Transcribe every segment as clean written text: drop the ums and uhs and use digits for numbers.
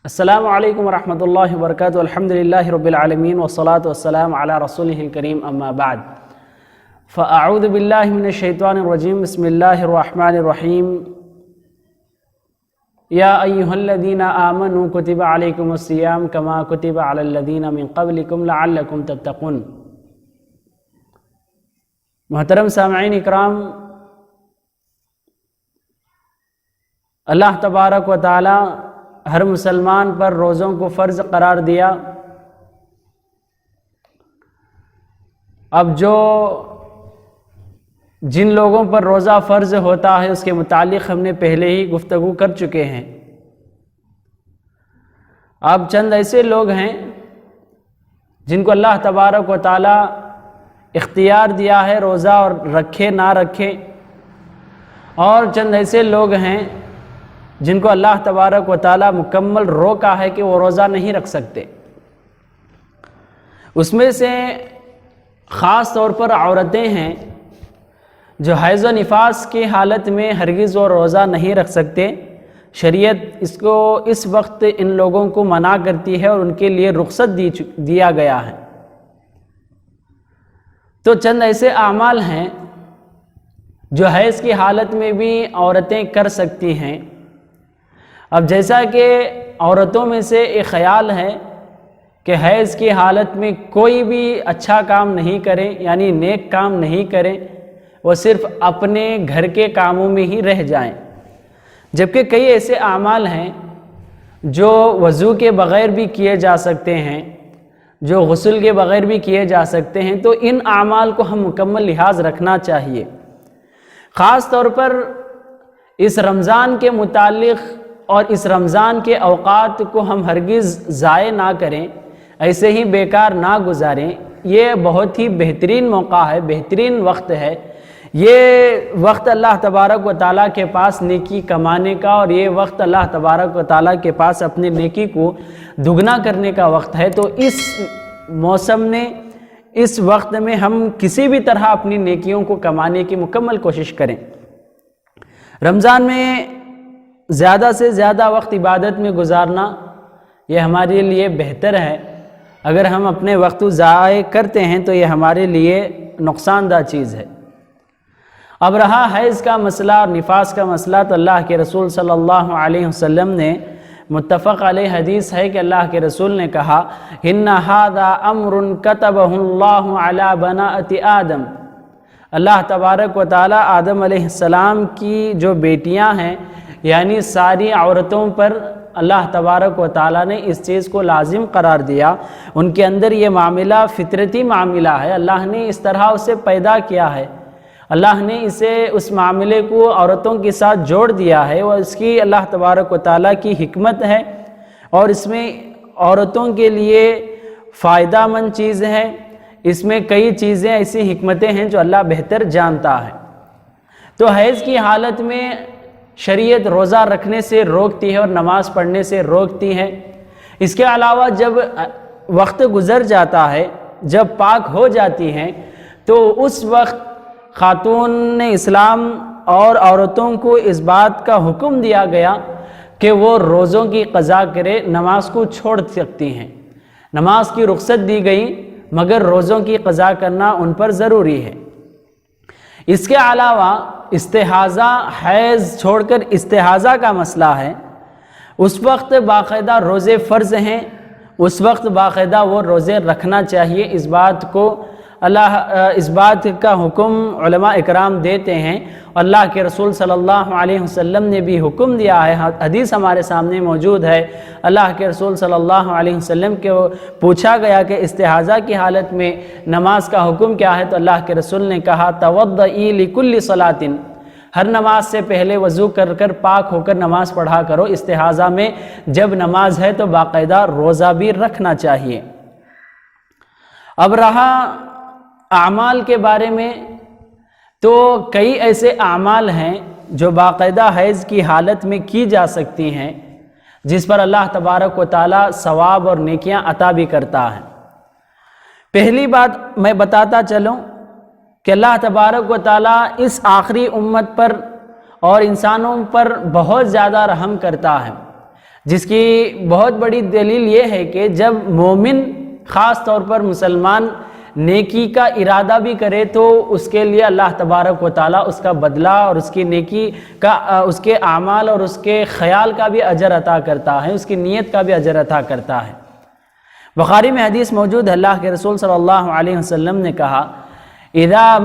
السلام علیکم ورحمۃ اللہ وبرکاتہ۔ الحمدللہ رب العالمین والصلاة والسلام علی رسولہ الکریم، اما بعد فاعوذ باللہ من الشیطان الرجیم، بسم اللہ الرحمن الرحیم۔ یا ایہا الذین آمنوا کتب علیکم الصیام کما کتب علی الذین من قبلکم لعلکم تتقون۔ محترم سامعین اکرام، اللہ تبارک و تعالی ہر مسلمان پر روزوں کو فرض قرار دیا۔ اب جن لوگوں پر روزہ فرض ہوتا ہے اس کے متعلق ہم نے پہلے ہی گفتگو کر چکے ہیں۔ اب چند ایسے لوگ ہیں جن کو اللہ تبارک و تعالی اختیار دیا ہے روزہ اور رکھے نہ رکھے، اور چند ایسے لوگ ہیں جن کو اللہ تبارک و تعالی مکمل روکا ہے کہ وہ روزہ نہیں رکھ سکتے۔ اس میں سے خاص طور پر عورتیں ہیں جو حیض و نفاس کی حالت میں ہرگز وہ روزہ نہیں رکھ سکتے۔ شریعت اس وقت ان لوگوں کو منع کرتی ہے اور ان کے لیے رخصت دیا گیا ہے۔ تو چند ایسے اعمال ہیں جو حیض کی حالت میں بھی عورتیں کر سکتی ہیں۔ اب جیسا کہ عورتوں میں سے ایک خیال ہے کہ حیض کی حالت میں کوئی بھی اچھا کام نہیں کرے، یعنی نیک کام نہیں کرے، وہ صرف اپنے گھر کے کاموں میں ہی رہ جائیں، جبکہ کئی ایسے اعمال ہیں جو وضو کے بغیر بھی کیے جا سکتے ہیں، جو غسل کے بغیر بھی کیے جا سکتے ہیں۔ تو ان اعمال کو ہم مکمل لحاظ رکھنا چاہیے۔ خاص طور پر اس رمضان کے متعلق اور اس رمضان کے اوقات کو ہم ہرگز ضائع نہ کریں، ایسے ہی بیکار نہ گزاریں۔ یہ بہت ہی بہترین موقع ہے، بہترین وقت ہے۔ یہ وقت اللہ تبارک و تعالیٰ کے پاس نیکی کمانے کا، اور یہ وقت اللہ تبارک و تعالیٰ کے پاس اپنے نیکی کو دگنا کرنے کا وقت ہے۔ تو اس موسم میں، اس وقت میں ہم کسی بھی طرح اپنی نیکیوں کو کمانے کی مکمل کوشش کریں۔ رمضان میں زیادہ سے زیادہ وقت عبادت میں گزارنا یہ ہمارے لیے بہتر ہے۔ اگر ہم اپنے وقت ضائع کرتے ہیں تو یہ ہمارے لیے نقصان دہ چیز ہے۔ اب رہا حیض کا مسئلہ اور نفاس کا مسئلہ، تو اللہ کے رسول صلی اللہ علیہ وسلم نے متفق علیہ حدیث ہے کہ اللہ کے رسول نے کہا، ان ھذا امر کتبہ اللہ علی بنات آدم۔ اللہ تبارک و تعالی آدم علیہ السلام کی جو بیٹیاں ہیں، یعنی ساری عورتوں پر اللہ تبارک و تعالیٰ نے اس چیز کو لازم قرار دیا۔ ان کے اندر یہ معاملہ فطرتی معاملہ ہے، اللہ نے اس طرح اسے پیدا کیا ہے، اللہ نے اس معاملے کو عورتوں کے ساتھ جوڑ دیا ہے، اور اس کی اللہ تبارک و تعالیٰ کی حکمت ہے، اور اس میں عورتوں کے لیے فائدہ مند چیز ہے۔ اس میں کئی چیزیں ایسی حکمتیں ہیں جو اللہ بہتر جانتا ہے۔ تو حیض کی حالت میں شریعت روزہ رکھنے سے روکتی ہے اور نماز پڑھنے سے روکتی ہے۔ اس کے علاوہ جب وقت گزر جاتا ہے، جب پاک ہو جاتی ہیں، تو اس وقت خاتون اسلام اور عورتوں کو اس بات کا حکم دیا گیا کہ وہ روزوں کی قضا کرے، نماز کو چھوڑ سکتی ہیں۔ نماز کی رخصت دی گئی، مگر روزوں کی قضا کرنا ان پر ضروری ہے۔ اس کے علاوہ استحاضہ، حیض چھوڑ کر استحاضہ کا مسئلہ ہے، اس وقت باقاعدہ روزے فرض ہیں، اس وقت باقاعدہ وہ روزے رکھنا چاہیے۔ اس بات کا حکم علماء اکرام دیتے ہیں، اللہ کے رسول صلی اللہ علیہ وسلم نے بھی حکم دیا ہے۔ حدیث ہمارے سامنے موجود ہے، اللہ کے رسول صلی اللہ علیہ وسلم کو پوچھا گیا کہ استحاضہ کی حالت میں نماز کا حکم کیا ہے، تو اللہ کے رسول نے کہا، توضئی لکل صلاۃ، ہر نماز سے پہلے وضو کر کر پاک ہو کر نماز پڑھا کرو۔ استحاضہ میں جب نماز ہے تو باقاعدہ روزہ بھی رکھنا چاہیے۔ اب رہا اعمال کے بارے میں، تو کئی ایسے اعمال ہیں جو باقاعدہ حیض کی حالت میں کی جا سکتی ہیں، جس پر اللہ تبارک و تعالی ثواب اور نیکیاں عطا بھی کرتا ہے۔ پہلی بات میں بتاتا چلوں کہ اللہ تبارک و تعالی اس آخری امت پر اور انسانوں پر بہت زیادہ رحم کرتا ہے۔ جس کی بہت بڑی دلیل یہ ہے کہ جب مومن خاص طور پر مسلمان نیکی کا ارادہ بھی کرے تو اس کے لیے اللہ تبارک و تعالیٰ اس کا بدلہ اور اس کی نیکی کا، اس کے اعمال اور اس کے خیال کا بھی اجر عطا کرتا ہے، اس کی نیت کا بھی اجر عطا کرتا ہے۔ بخاری میں حدیث موجود ہے، اللہ کے رسول صلی اللہ علیہ وسلم نے کہا اذا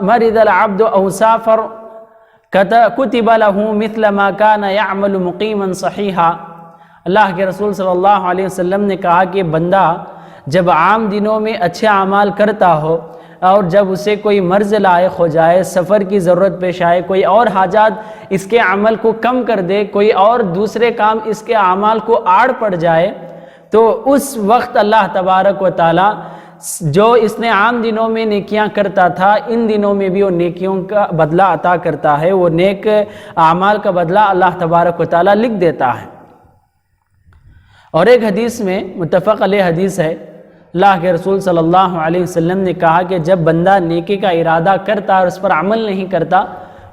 مرض العبد او سافر کتب له مثل ما كان يعمل مقیما صحیحا۔ اللہ کے رسول صلی اللہ علیہ وسلم نے کہا کہ بندہ جب عام دنوں میں اچھے اعمال کرتا ہو اور جب اسے کوئی مرض لاحق ہو جائے، سفر کی ضرورت پیش آئے، کوئی اور حاجات اس کے عمل کو کم کر دے، کوئی اور دوسرے کام اس کے اعمال کو آڑ پڑ جائے، تو اس وقت اللہ تبارک و تعالیٰ جو اس نے عام دنوں میں نیکیاں کرتا تھا، ان دنوں میں بھی وہ نیکیوں کا بدلہ عطا کرتا ہے، وہ نیک اعمال کا بدلہ اللہ تبارک و تعالیٰ لکھ دیتا ہے۔ اور ایک حدیث میں متفق علیہ حدیث ہے، اللہ کے رسول صلی اللہ علیہ وسلم نے کہا کہ جب بندہ نیکی کا ارادہ کرتا اور اس پر عمل نہیں کرتا،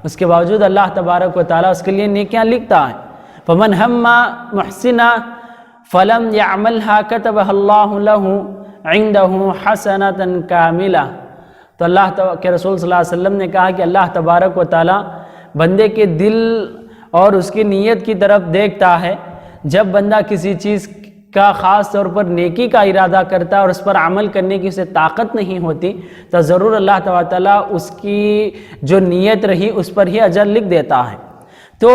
اس کے باوجود اللہ تبارک و تعالیٰ اس کے لیے نیکیاں لکھتا ہے۔ فمن ہم محسنا فلم يعملها كتبها اللہ له عنده حسنة کاملہ۔ تو اللہ کے رسول صلی اللہ علیہ وسلم نے کہا کہ اللہ تبارک و تعالیٰ بندے کے دل اور اس کی نیت کی طرف دیکھتا ہے۔ جب بندہ کسی چیز کا خاص طور پر نیکی کا ارادہ کرتا ہے اور اس پر عمل کرنے کی اسے طاقت نہیں ہوتی، تو ضرور اللہ تعالیٰ اس کی جو نیت رہی اس پر ہی اجر لکھ دیتا ہے۔ تو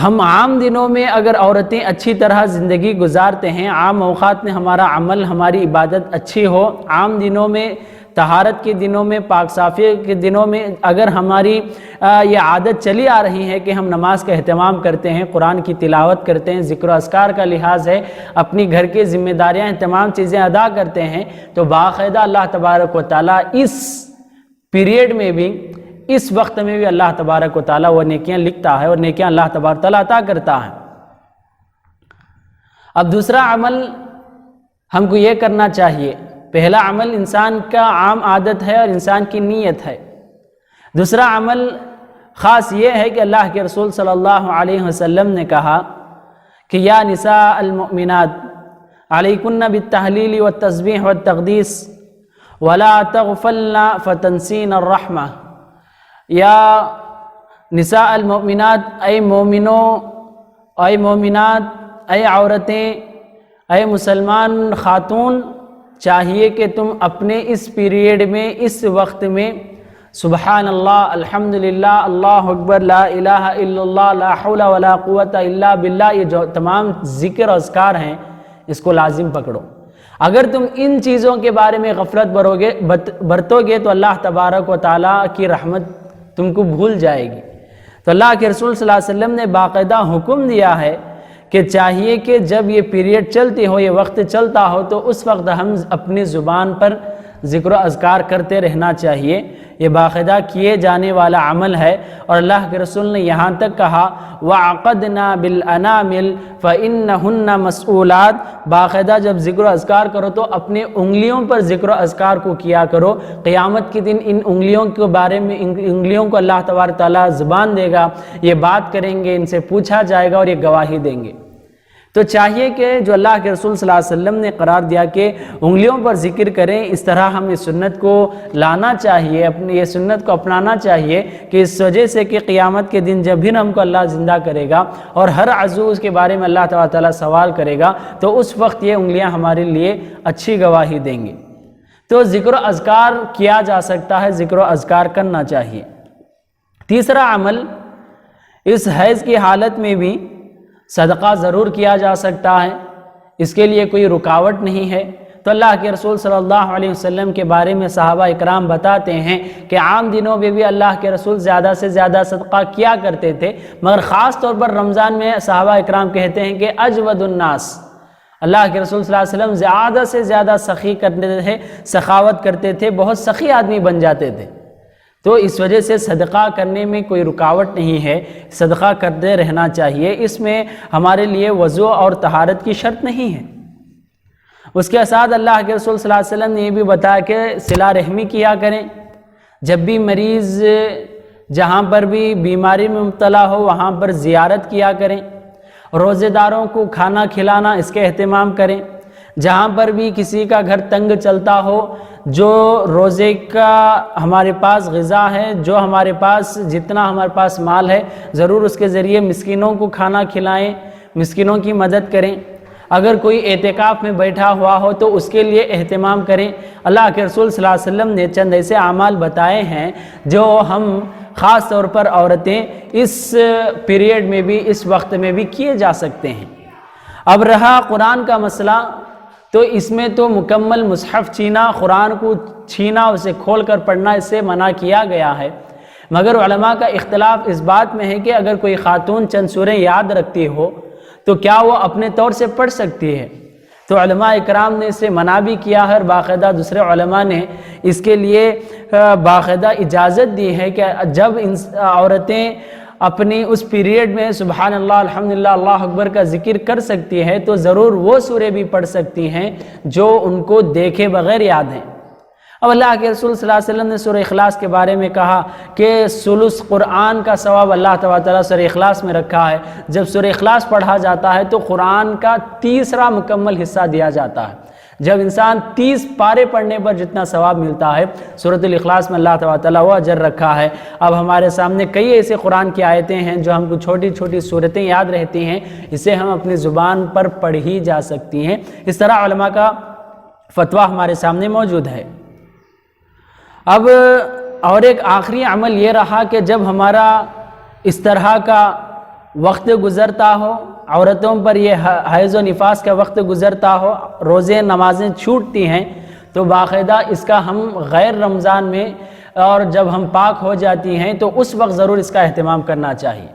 ہم عام دنوں میں اگر عورتیں اچھی طرح زندگی گزارتے ہیں، عام اوقات میں ہمارا عمل، ہماری عبادت اچھی ہو، عام دنوں میں، طہارت کے دنوں میں، پاک صافی کے دنوں میں اگر ہماری یہ عادت چلی آ رہی ہے کہ ہم نماز کا اہتمام کرتے ہیں، قرآن کی تلاوت کرتے ہیں، ذکر و اذکار کا لحاظ ہے، اپنی گھر کی ذمہ داریاں، تمام چیزیں ادا کرتے ہیں، تو باقاعدہ اللہ تبارک و تعالیٰ اس پیریڈ میں بھی، اس وقت میں بھی اللہ تبارک و تعالیٰ وہ نیکیاں لکھتا ہے اور نیکیاں اللہ تبارک و تعالیٰ عطا کرتا ہے۔ اب دوسرا عمل ہم کو یہ کرنا چاہیے، پہلا عمل انسان کا عام عادت ہے اور انسان کی نیت ہے۔ دوسرا عمل خاص یہ ہے کہ اللہ کے رسول صلی اللہ علیہ وسلم نے کہا کہ یا نساء المؤمنات علیکن بالتحلیل والتسبیح والتقدیس ولا تغفلن فتنسین الرحمہ۔ یا نساء المؤمنات، اے مومنوں، اے مومنات، اے عورتیں، اے مسلمان خاتون، چاہیے کہ تم اپنے اس پیریڈ میں، اس وقت میں سبحان اللہ، الحمدللہ، اللہ اکبر، لا الہ الا اللہ، لا حول ولا قوت الا باللہ، یہ جو تمام ذکر و اذکار ہیں اس کو لازم پکڑو۔ اگر تم ان چیزوں کے بارے میں غفلت برتو گے تو اللہ تبارک و تعالیٰ کی رحمت تم کو بھول جائے گی۔ تو اللہ کے رسول صلی اللہ علیہ وسلم نے باقاعدہ حکم دیا ہے کہ چاہیے کہ جب یہ پیریڈ چلتی ہو، یہ وقت چلتا ہو، تو اس وقت ہم اپنی زبان پر ذکر و اذکار کرتے رہنا چاہیے۔ یہ باقاعدہ کیے جانے والا عمل ہے، اور اللہ کے رسول نے یہاں تک کہا وَعَقَدْنَا بِالْأَنَامِلِ فَإِنَّهُنَّ مَسْئُولَاتٌ، باقاعدہ جب ذکر و اذکار کرو تو اپنے انگلیوں پر ذکر و اذکار کو کیا کرو۔ قیامت کے دن ان انگلیوں کے بارے میں، ان انگلیوں کو اللہ تبارک تعالیٰ زبان دے گا، یہ بات کریں گے، ان سے پوچھا جائے گا اور یہ گواہی دیں گے۔ تو چاہیے کہ جو اللہ کے رسول صلی اللہ علیہ وسلم نے قرار دیا کہ انگلیوں پر ذکر کریں، اس طرح ہم اس سنت کو لانا چاہیے، اپنی یہ سنت کو اپنانا چاہیے کہ اس وجہ سے کہ قیامت کے دن جب بھی ہم کو اللہ زندہ کرے گا اور ہر عضو اس کے بارے میں اللہ تعالیٰ سوال کرے گا، تو اس وقت یہ انگلیاں ہمارے لیے اچھی گواہی دیں گی۔ تو ذکر و اذکار کیا جا سکتا ہے، ذکر و اذکار کرنا چاہیے۔ تیسرا عمل، اس حیض کی حالت میں بھی صدقہ ضرور کیا جا سکتا ہے، اس کے لیے کوئی رکاوٹ نہیں ہے۔ تو اللہ کے رسول صلی اللہ علیہ وسلم کے بارے میں صحابہ اکرام بتاتے ہیں کہ عام دنوں میں بھی اللہ کے رسول زیادہ سے زیادہ صدقہ کیا کرتے تھے، مگر خاص طور پر رمضان میں صحابہ اکرام کہتے ہیں کہ اجود الناس، اللہ کے رسول صلی اللہ علیہ وسلم زیادہ سے زیادہ سخی کرتے تھے، سخاوت کرتے تھے، بہت سخی آدمی بن جاتے تھے۔ تو اس وجہ سے صدقہ کرنے میں کوئی رکاوٹ نہیں ہے، صدقہ کرتے رہنا چاہیے، اس میں ہمارے لیے وضو اور طہارت کی شرط نہیں ہے۔ اس کے ساتھ اللہ کے رسول صلی اللہ علیہ وسلم نے یہ بھی بتایا کہ صلہ رحمی کیا کریں۔ جب بھی مریض جہاں پر بھی بیماری میں مبتلا ہو وہاں پر زیارت کیا کریں، روزے داروں کو کھانا کھلانا اس کے اہتمام کریں، جہاں پر بھی کسی کا گھر تنگ چلتا ہو، جو روزے کا ہمارے پاس غذا ہے، جو ہمارے پاس جتنا ہمارے پاس مال ہے، ضرور اس کے ذریعے مسکینوں کو کھانا کھلائیں، مسکینوں کی مدد کریں۔ اگر کوئی اعتکاف میں بیٹھا ہوا ہو تو اس کے لیے اہتمام کریں۔ اللہ کے رسول صلی اللہ علیہ وسلم نے چند ایسے اعمال بتائے ہیں جو ہم خاص طور پر عورتیں اس پیریڈ میں بھی، اس وقت میں بھی کیے جا سکتے ہیں۔ اب رہا قرآن کا مسئلہ، تو اس میں تو مکمل مصحف چھینا، قرآن کو چھینا، اسے کھول کر پڑھنا اس سے منع کیا گیا ہے۔ مگر علماء کا اختلاف اس بات میں ہے کہ اگر کوئی خاتون چند سوریں یاد رکھتی ہو تو کیا وہ اپنے طور سے پڑھ سکتی ہے؟ تو علماء اکرام نے اسے منع بھی کیا ہے، اور باقاعدہ دوسرے علماء نے اس کے لیے باقاعدہ اجازت دی ہے کہ جب عورتیں اپنی اس پیریڈ میں سبحان اللہ، الحمدللہ، اللہ اکبر کا ذکر کر سکتی ہے تو ضرور وہ سورے بھی پڑھ سکتی ہیں جو ان کو دیکھے بغیر یاد ہیں۔ اب اللہ کے رسول صلی اللہ علیہ وسلم نے سورہ اخلاص کے بارے میں کہا کہ ثلث قرآن کا ثواب اللہ تعالیٰ سورہ اخلاص میں رکھا ہے۔ جب سورہ اخلاص پڑھا جاتا ہے تو قرآن کا تیسرا مکمل حصہ دیا جاتا ہے۔ جب انسان 30 پارے پڑھنے پر جتنا ثواب ملتا ہے، سورۃ الاخلاص میں اللہ تعالیٰ وہ اجر رکھا ہے۔ اب ہمارے سامنے کئی ایسے قرآن کی آیتیں ہیں جو ہم کو چھوٹی چھوٹی صورتیں یاد رہتی ہیں، اسے ہم اپنی زبان پر پڑھ ہی جا سکتی ہیں۔ اس طرح علماء کا فتویٰ ہمارے سامنے موجود ہے۔ اب اور ایک آخری عمل یہ رہا کہ جب ہمارا اس طرح کا وقت گزرتا ہو، عورتوں پر یہ حیض و نفاس کا وقت گزرتا ہو، روزے نمازیں چھوٹتی ہیں، تو باقاعدہ اس کا ہم غیر رمضان میں اور جب ہم پاک ہو جاتی ہیں تو اس وقت ضرور اس کا اہتمام کرنا چاہیے،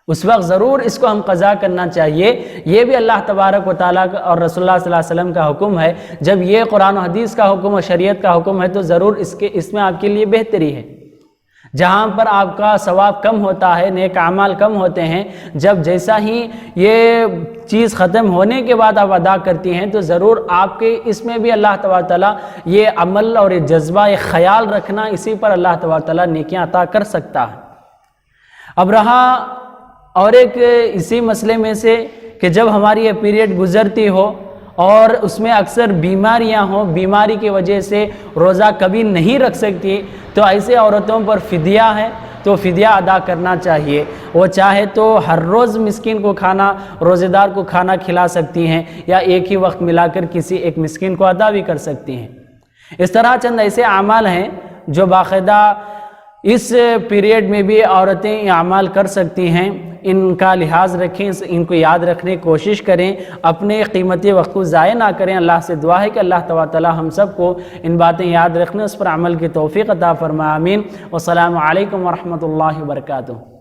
اس وقت ضرور اس کو ہم قضا کرنا چاہیے۔ یہ بھی اللہ تبارک و تعالیٰ اور رسول اللہ صلی اللہ علیہ وسلم کا حکم ہے۔ جب یہ قرآن و حدیث کا حکم اور شریعت کا حکم ہے تو ضرور اس میں آپ کے لیے بہتری ہے۔ جہاں پر آپ کا ثواب کم ہوتا ہے، نیک اعمال کم ہوتے ہیں، جب جیسا ہی یہ چیز ختم ہونے کے بعد آپ ادا کرتی ہیں تو ضرور آپ کے اس میں بھی اللہ تبارک تعالیٰ یہ عمل اور یہ جذبہ، یہ خیال رکھنا، اسی پر اللہ تبارک تعالیٰ نیکیاں عطا کر سکتا ہے۔ اب رہا اور ایک اسی مسئلے میں سے کہ جب ہماری یہ پیریڈ گزرتی ہو اور اس میں اکثر بیماریاں ہوں، بیماری کی وجہ سے روزہ کبھی نہیں رکھ سکتی، تو ایسے عورتوں پر فدیہ ہے، تو فدیہ ادا کرنا چاہیے۔ وہ چاہے تو ہر روز مسکین کو کھانا، روزہ دار کو کھانا کھلا سکتی ہیں، یا ایک ہی وقت ملا کر کسی ایک مسکین کو ادا بھی کر سکتی ہیں۔ اس طرح چند ایسے اعمال ہیں جو باقاعدہ اس پیریڈ میں بھی عورتیں یہ اعمال کر سکتی ہیں۔ ان کا لحاظ رکھیں، ان کو یاد رکھنے کی کوشش کریں، اپنے قیمتی وقت کو ضائع نہ کریں۔ اللہ سے دعا ہے کہ اللہ تعالیٰ ہم سب کو ان باتیں یاد رکھنے، اس پر عمل کی توفیق عطا فرمائے، آمین۔ والسلام علیکم ورحمۃ اللہ وبرکاتہ۔